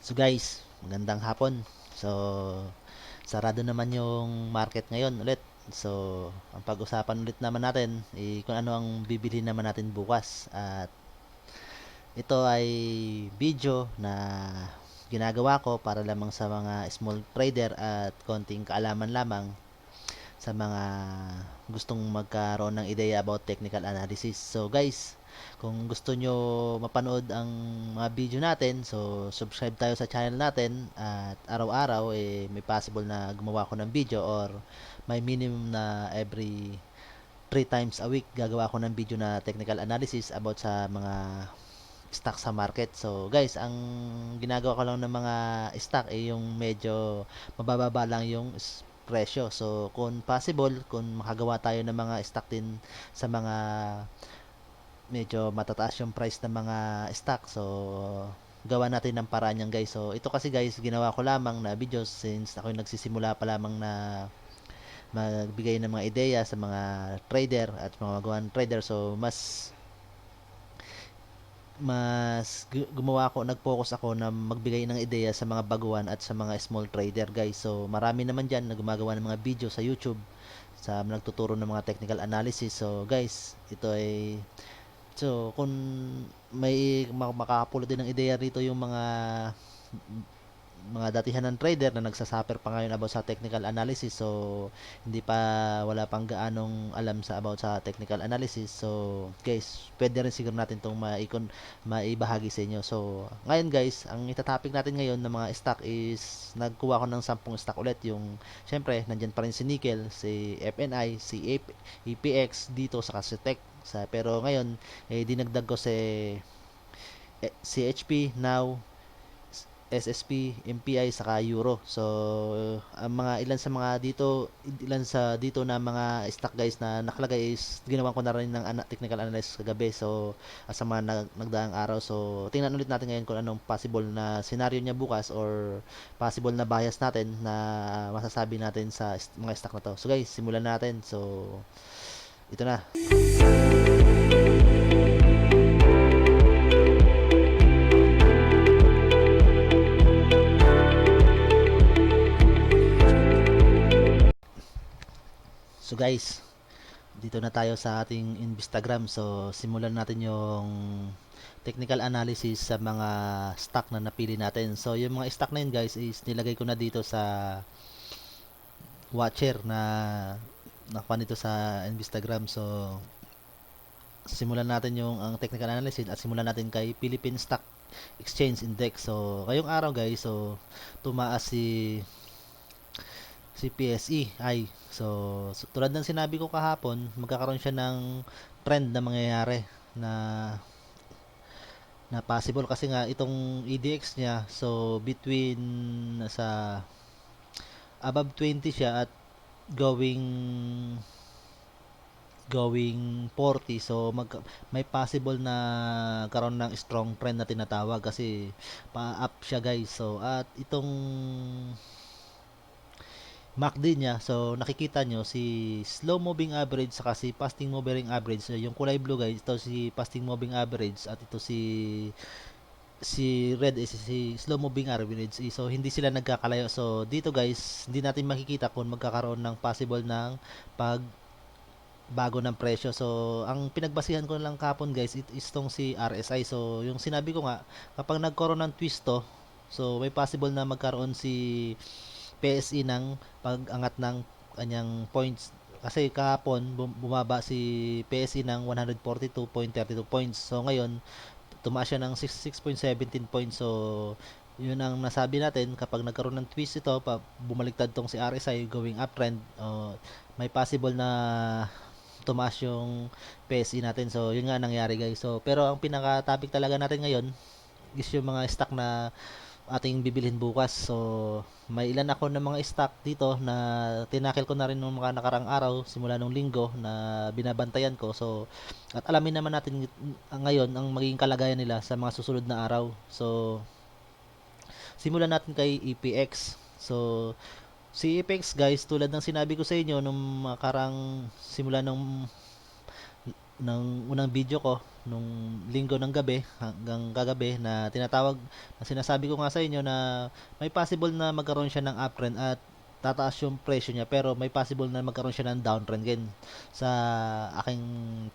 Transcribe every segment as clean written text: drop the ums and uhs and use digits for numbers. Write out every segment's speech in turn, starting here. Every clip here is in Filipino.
So guys, magandang hapon. So, sarado naman yung market ngayon ulit. So, ang pag-usapan ulit naman natin kung ano ang bibili naman natin bukas. At ito ay video na ginagawa ko para lamang sa mga small trader at konting kaalaman lamang sa mga gustong magkaroon ng ideya about technical analysis. So guys, kung gusto nyo mapanood ang mga video natin, so subscribe tayo sa channel natin at araw-araw may possible na gumawa ko ng video or may minimum na every 3 times a week gagawa ko ng video na technical analysis about sa mga stock sa market. So guys, ang ginagawa ko lang ng mga stock yung medyo mabababa lang yung presyo. So kung possible, kung makagawa tayo ng mga stock din sa mga medyo matataas yung price ng mga stock, so gawa natin ng paraan yan guys. So ito kasi guys, ginawa ko lamang na video since ako yung nagsisimula pa lamang na magbigay ng mga ideya sa mga trader at mga magawan trader. So gumawa ako, nag-focus ako na magbigay ng ideya sa mga baguhan at sa mga small trader guys. So marami naman dyan na gumagawa ng mga video sa YouTube sa nagtuturo ng mga technical analysis. So guys, ito ay kung may makakapulot din ng ideya rito yung mga datihan ng trader na nagsasuffer pa ngayon about sa technical analysis, so hindi pa wala pang gaanong alam sa about sa technical analysis. So guys, pwede rin siguro natin itong maibahagi sa inyo. So ngayon guys, ang itatopic natin ngayon ng mga stock is nagkuha ko ng 10 stock ulit. Yung syempre nandyan pa rin si nickel, si FNI, si EPX dito sa Tech pero ngayon dinagdag ko si HP now, SSP, MPI saka Euro. So ang mga ilan sa dito na mga stock guys na nakalagay is ginawan ko na rin ng technical analysis kagabi. So sa mga nagdaang araw. So tingnan ulit natin ngayon kung anong possible na scenario niya bukas or possible na bias natin na masasabi natin sa mga stock na to. So guys, simulan natin. So ito na. So guys, dito na tayo sa ating Instagram. So simulan natin yung technical analysis sa mga stock na napili natin. So yung mga stock na yun guys is nilagay ko na dito sa watcher na nakuha nito sa Instagram. So simulan natin yung ang technical analysis at simulan natin kay Philippine Stock Exchange Index. So ngayong araw guys, so tumaas si PSE ay tulad ng sinabi ko kahapon, magkakaroon siya ng trend na mangyayari na possible kasi nga itong EDX niya, so between sa above 20 siya at going 40. So may possible na karon ng strong trend na tinatawag kasi pa-up siya guys. So at itong MACD niya, so nakikita nyo si slow moving average saka si fasting moving average. So, yung kulay blue guys, ito si fasting moving average at ito si red is si slow moving average. So hindi sila nagkakalayo. So dito guys, hindi natin makikita kung magkakaroon ng possible ng bago ng presyo. So ang pinagbasihan ko lang kapon guys, is tong si RSI. So yung sinabi ko nga, kapag nagkaroon ng twist to, so may possible na magkaroon si PSE ng pag-angat ng kanyang points kasi kahapon bumaba si PSE ng 142.32 points. So ngayon tumaas siya ng 66.17 points. So yun ang nasabi natin, kapag nagkaroon ng twist ito, bumaliktad tong si RSI going uptrend, may possible na tumaas yung PSE natin. So yun nga nangyari guys. So pero ang pinaka-topic talaga natin ngayon is yung mga stock na ating bibilhin bukas. So may ilan ako ng mga stock dito na tinakil ko na rin nung mga nakarang araw simula nung linggo na binabantayan ko. So at alamin naman natin ngayon ang magiging kalagayan nila sa mga susunod na araw. So simulan natin kay EPX. So si EPX guys, tulad ng sinabi ko sa inyo nung makarang simula nung ng unang video ko nung linggo ng gabi hanggang kagabi na tinatawag na sinasabi ko nga sa inyo na may possible na magkaroon siya ng uptrend at tataas yung presyo niya, pero may possible na magkaroon siya ng downtrend din sa aking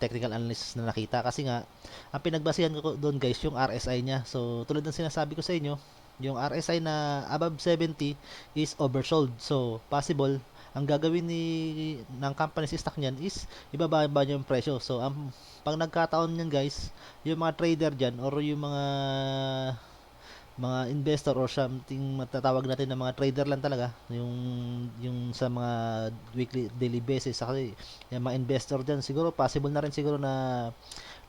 technical analysis na nakita. Kasi nga ang pinagbasehan ko doon guys yung RSI niya. So tulad ng sinasabi ko sa inyo, yung RSI na above 70 is oversold. So possible ang gagawin ng company si stock niyan is ibababa niya yung presyo. So pag nagkataon niyan guys, yung mga trader diyan or yung mga investor or something matatawag natin na mga trader lang talaga, yung sa mga weekly daily basis, kasi yung mga investor diyan siguro possible na rin siguro na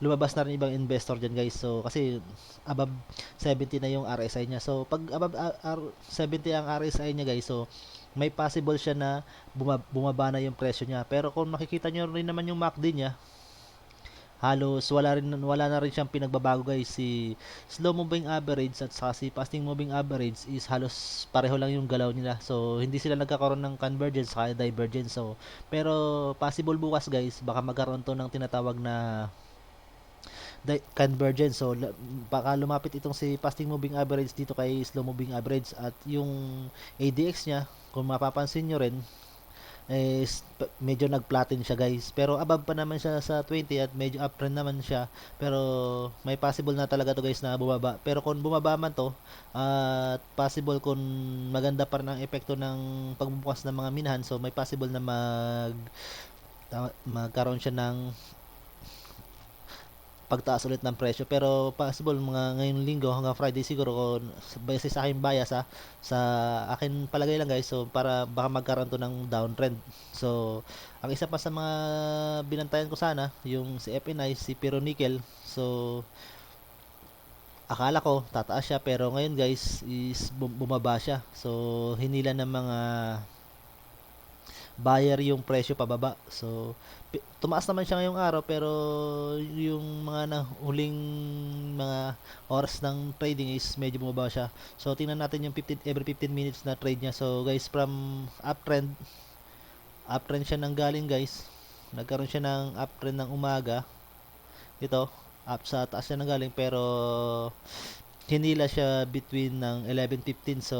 lumabas na rin ibang investor diyan guys. So kasi above 70 na yung RSI niya. So pag above 70 ang RSI niya guys, so may possible siya na bumaba na yung presyo niya. Pero kung makikita nyo rin naman yung MACD niya, halos wala na rin siyang pinagbabago guys. Si slow moving average at saka si fasting moving average is halos pareho lang yung galaw nila. So hindi sila nagkakaroon ng convergence saka divergence. So pero possible bukas guys, baka magkaroon to ng tinatawag na convergence. So baka lumapit itong si fasting moving average dito kay slow moving average, at yung ADX niya kung mapapansin nyo rin is medyo nag-flatten siya guys, pero above pa naman siya sa 20 at medyo uptrend naman siya, pero may possible na talaga to guys na bumaba. Pero kung bumaba man to at possible kung maganda pa rin ang epekto ng pagbubukas ng mga minahan, so may possible na magkaroon siya ng pagtaas ulit ng presyo. Pero possible mga ngayong linggo hanggang Friday siguro, kung base sa aking bias sa akin palagay lang guys, so para baka magkaroon to ng downtrend. So ang isa pa sa mga binantayan ko sana yung si FNI, si Pero Nickel. So akala ko tataas siya, pero ngayon guys is bumaba siya. So hinila ng mga buyer yung presyo pababa. So tumaas naman siya ngayong araw, pero yung mga huling mga oras ng trading is medyo bumaba siya. So tingnan natin yung every 15 minutes na trade niya. So guys, from uptrend siya nang galing guys. Nagkaroon siya ng uptrend ng umaga. Ito, up sa taas siya nang galing, pero hinila siya between ng 11:15. So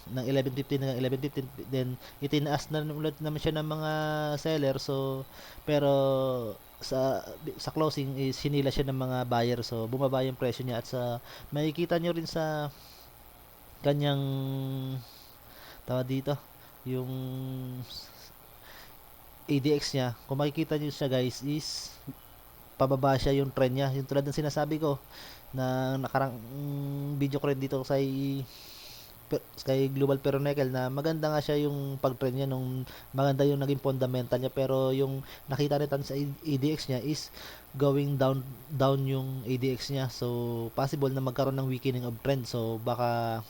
ng 11:15 hanggang 11:15, then itinaas na ulit naman siya ng mga seller. So pero sa closing is hinila siya ng mga buyer, so bumaba yung presyo niya. At sa makikita nyo rin sa kanyang tawa dito yung ADX niya, kung makikita nyo siya guys, is pababa siya yung trend niya, yung tulad ng sinasabi ko na nakarang video ko rin dito kay Global Ferronickel, na maganda nga siya yung pag-trend niya nung maganda yung naging fundamental niya, pero yung nakita natin sa ADX niya is going down yung ADX niya. So possible na magkaroon ng weakening of trend. So baka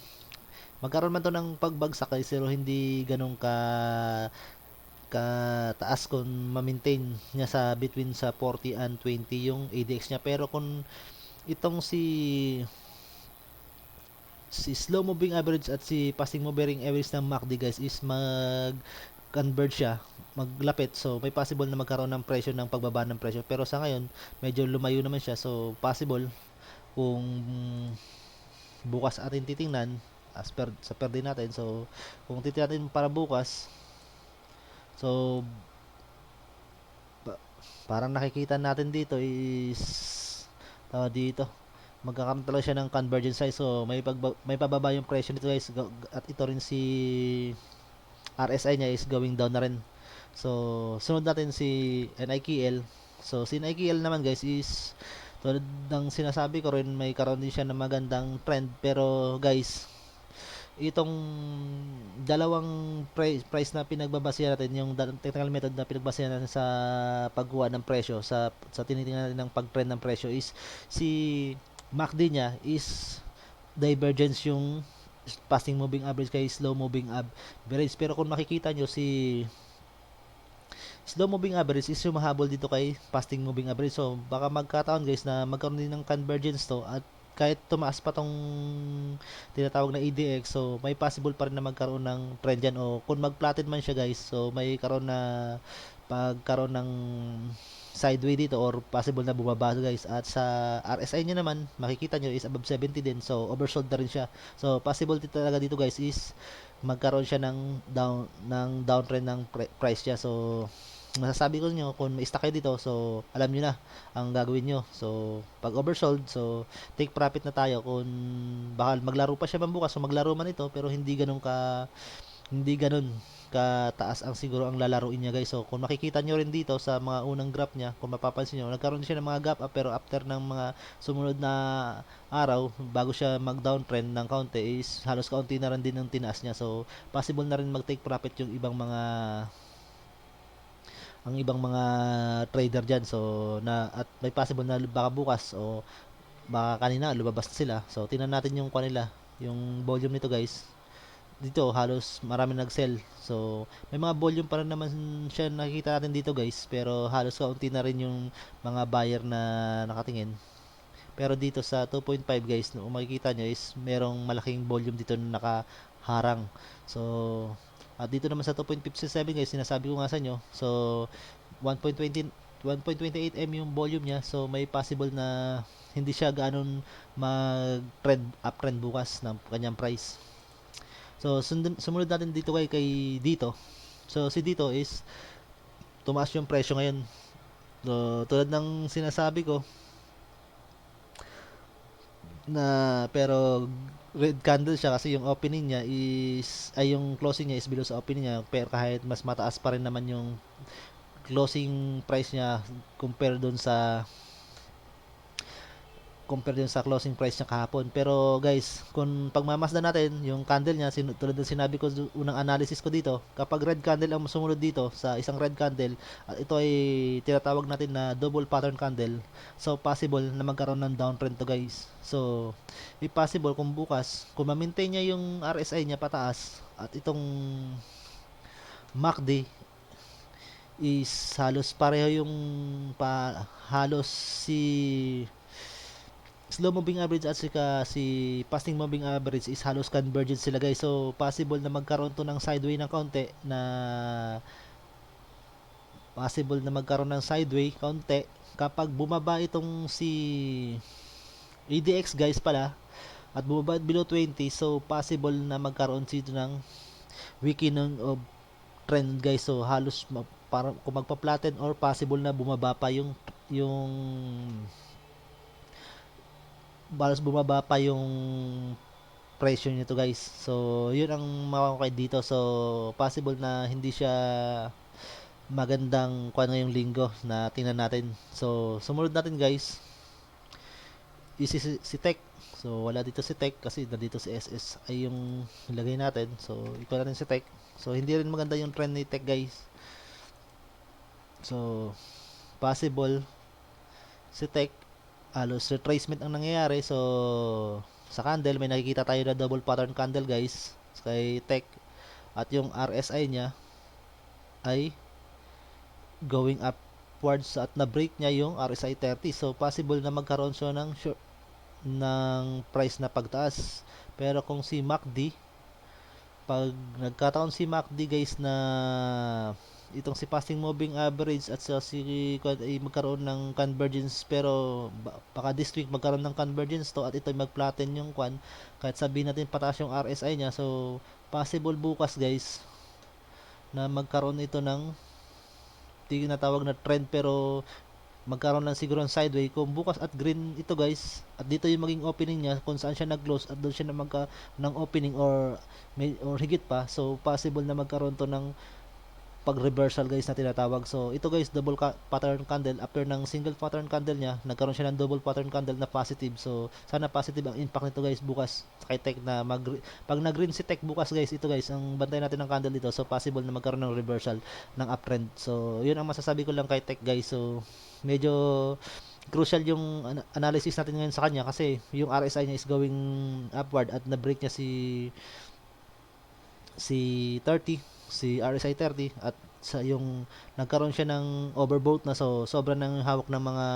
magkaroon man to ng pagbagsak guys, pero hindi ganun kataas kung ma-maintain niya sa between sa 40 and 20 yung ADX niya. Pero kung itong si slow moving average at si fasting moving average ng MACD guys is mag-converge siya, maglapit. So may possible na magkaroon ng presyo, ng pagbaba ng presyo. Pero sa ngayon medyo lumayo naman siya. So possible kung bukas atin titingnan as per sa per day natin. So kung titingnan natin para bukas, so parang nakikita natin dito is dito magkakaroon talaga siya ng convergence size. So may pababa yung presyo nito guys, at ito rin si RSI niya is going down na rin. So sunod natin si NIKL. So si NIKL naman guys is tulad ng sinasabi ko rin, may karoon din siya ng magandang trend. Pero guys, itong dalawang price na pinagbabasehan natin, yung technical method na pinagbasehan natin sa pagkuha ng presyo, sa tinitingnan natin ng pag-trend ng presyo, is si MACD niya is divergence yung fasting moving average kay slow moving average. Pero kung makikita nyo, si slow moving average is sumahabol dito kay fasting moving average. So baka magkataon guys na magkaroon din ng convergence to, at kahit tumaas pa tong tinatawag na EDX, so may possible pa rin na magkaroon ng trend yan. O kung mag-flatten man siya guys, so may karoon na pagkaroon ng sideway dito or possible na bumaba guys. At sa RSI niya naman, makikita nyo is above 70 din. So oversold na rin siya. So possible dito talaga dito guys is magkaroon siya ng downtrend ng price niya. So masasabi ko nyo kung may stock kayo dito, so alam nyo na ang gagawin nyo. So pag oversold, so take profit na tayo. Kung baka maglaro pa siya bukas, so maglaro man ito pero hindi ganun kataas ang siguro ang lalaruin niya guys. So kung makikita nyo rin dito sa mga unang graph niya, kung mapapansin nyo, nagkaroon siya ng mga gap up, pero after ng mga sumunod na araw bago siya mag downtrend ng kaunti is halos kaunti na rin din ang tinaas niya. So possible na rin mag take profit yung ibang mga trader dyan. So at may possible na baka bukas o baka kanina lumabas na sila. So tingnan natin yung kanila, yung volume nito guys. Dito halos marami nag-sell. So may mga volume pa rin naman siya nakikita natin dito guys, pero halos kaunti na rin yung mga buyer na nakatingin. Pero dito sa 2.5 guys, no, makikita nyo is merong malaking volume dito na nakaharang. So at dito naman sa 2.57 guys, sinasabi ko nga sa inyo, so 1.20 1.28 m yung volume niya. So may possible na hindi siya ganoon mag-trend uptrend bukas ng kanyang price. So sumunod natin dito kay dito. So si dito is tumaas yung presyo ngayon. So tulad ng sinasabi ko na, pero red candle siya kasi yung opening niya is ay yung closing niya is below sa opening niya, pero kahit mas mataas pa rin naman yung closing price niya compare dun sa closing price niya kahapon. Pero guys, kung pagmamasdan natin yung candle niya, tulad ng sinabi ko unang analysis ko dito, kapag red candle ang sumunod dito sa isang red candle, at ito ay tinatawag natin na double pattern candle, so possible na magkaroon ng downtrend to guys. So if possible, kung bukas kung ma-maintain niya yung RSI niya pataas, at itong MACD is halos pareho yung halos si slow moving average at si fasting moving average is halos convergent sila guys. So possible na magkaroon to ng sideway ng kaunti, kapag bumaba itong si ADX guys pala at bumaba below 20. So possible na magkaroon dito ng weakening of trend guys. So halos para kung magpa-flatten or possible na bumaba pa yung balas bumaba pa yung presyo nito guys. So yun ang makakakay dito. So possible na hindi siya magandang kuan ngayong linggo na tingnan natin. So sumunod natin guys is si Tech. So wala dito si Tech kasi nandito si SS ay yung ilagay natin. So ito natin si Tech. So hindi rin maganda yung trend ni Tech guys. So possible si Tech halos retracement ang nangyayari. So sa candle may nakikita tayo na double pattern candle guys kay Tech, at yung RSI niya ay going upwards at na-break niya yung RSI 30. So possible na magkaroon siya ng price na pagtaas. Pero kung si MACD, pag nagkataon si MACD guys na itong si fasting moving average at si ay magkaroon ng convergence, pero baka this week magkaroon ng convergence to at ito mag-flatten yung kwan, kahit sabihin natin pataas yung RSI niya. So possible bukas guys na magkaroon ito ng tinatawag na trend, pero magkaroon lang siguro ng sideway kung bukas at green ito guys, at dito yung maging opening niya kung saan siya nag-close at doon siya na ng opening or higit pa. So possible na magkaroon to ng pag-reversal guys na tinatawag. So ito guys, double pattern candle. After ng single pattern candle niya, nagkaroon siya ng double pattern candle na positive. So sana positive ang impact nito guys bukas kay Tech na pag nag-green si Tech bukas guys, ito guys ang bantay natin ng candle dito. So possible na magkaroon ng reversal ng uptrend. So yun ang masasabi ko lang kay Tech guys. So medyo crucial yung analysis natin ngayon sa kanya kasi yung RSI niya is going upward at na-break niya si 30, si RSI 30, at sa yung nagkaroon siya ng overbought na, so sobra nang hawak ng mga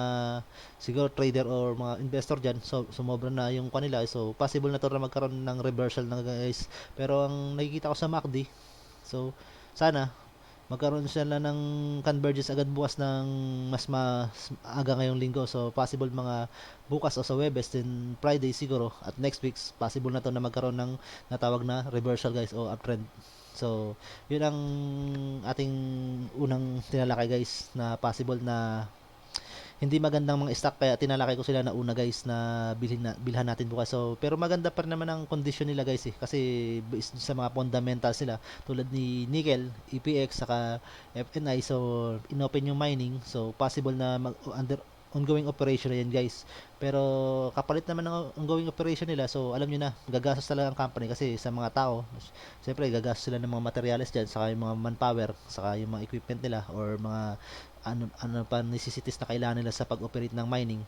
siguro trader or mga investor diyan. So sumobra na yung kanila, so possible na to na magkaroon ng reversal na guys. Pero ang nakikita ko sa MACD, so sana magkaroon sila ng convergence agad bukas ng mas aga ngayong linggo. So possible mga bukas o sa Webes, then Friday siguro at next week possible na to na magkaroon ng natawag na reversal guys o uptrend. So yun ang ating unang tinalakay guys na possible na hindi magandang mga stock, kaya tinalakay ko sila na una guys na bilhan natin bukas. So pero maganda pa rin naman ang condition nila guys kasi based sa mga fundamentals nila tulad ni nickel, EPX saka FNI. So inopen yung mining, so possible na under ongoing operation na yan guys. Pero kapalit naman ng ongoing operation nila, so alam nyo na gagastos talaga ang company kasi sa mga tao. Siyempre gagastos sila ng mga materials dyan, saka yung mga manpower, saka yung mga equipment nila or mga ano pa necessities na kailangan nila sa pag-operate ng mining.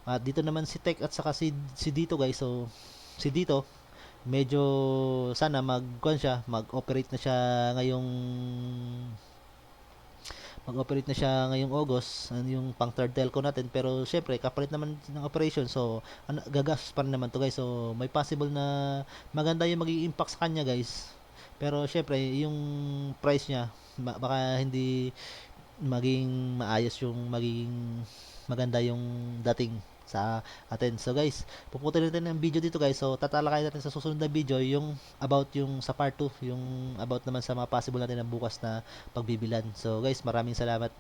At dito naman si Tech at saka si Dito guys. So si Dito medyo sana mag-operate na siya ngayong August, yung pang third telco natin. Pero syempre kapalit naman ng operation, so gagastos pa rin naman to guys. So may possible na maganda yung magiging impact sa kanya guys. Pero syempre yung price niya baka hindi maging maayos, yung magiging maganda yung dating sa atin. So guys, puputuloy natin ng video dito guys. So tatalakayin natin sa susunod na video yung about yung sa part 2, yung about naman sa mga possible natin na bukas na pagbibilan. So guys, maraming salamat.